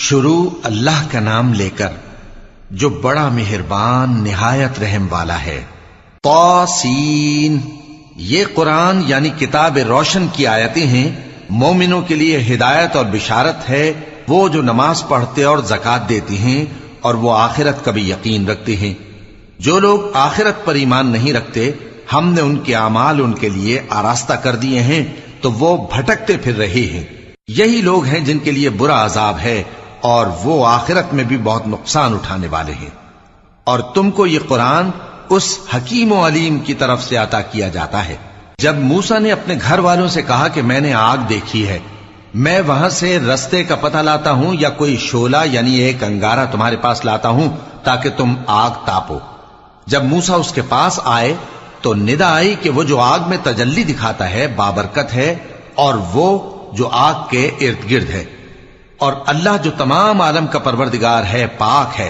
شروع اللہ کا نام لے کر جو بڑا مہربان نہایت رحم والا ہے۔ طاسین، یہ قرآن یعنی کتاب روشن کی آیتیں ہیں، مومنوں کے لیے ہدایت اور بشارت ہے، وہ جو نماز پڑھتے اور زکوٰۃ دیتی ہیں اور وہ آخرت کا بھی یقین رکھتے ہیں۔ جو لوگ آخرت پر ایمان نہیں رکھتے، ہم نے ان کے اعمال ان کے لیے آراستہ کر دیے ہیں تو وہ بھٹکتے پھر رہے ہیں۔ یہی لوگ ہیں جن کے لیے برا عذاب ہے اور وہ آخرت میں بھی بہت نقصان اٹھانے والے ہیں۔ اور تم کو یہ قرآن اس حکیم و علیم کی طرف سے عطا کیا جاتا ہے۔ جب موسیٰ نے اپنے گھر والوں سے کہا کہ میں نے آگ دیکھی ہے، میں وہاں سے رستے کا پتہ لاتا ہوں یا کوئی شعلہ یعنی ایک انگارہ تمہارے پاس لاتا ہوں تاکہ تم آگ تاپو۔ جب موسیٰ اس کے پاس آئے تو ندا آئی کہ وہ جو آگ میں تجلی دکھاتا ہے بابرکت ہے، اور وہ جو آگ کے ارد گرد ہے، اور اللہ جو تمام عالم کا پروردگار ہے پاک ہے۔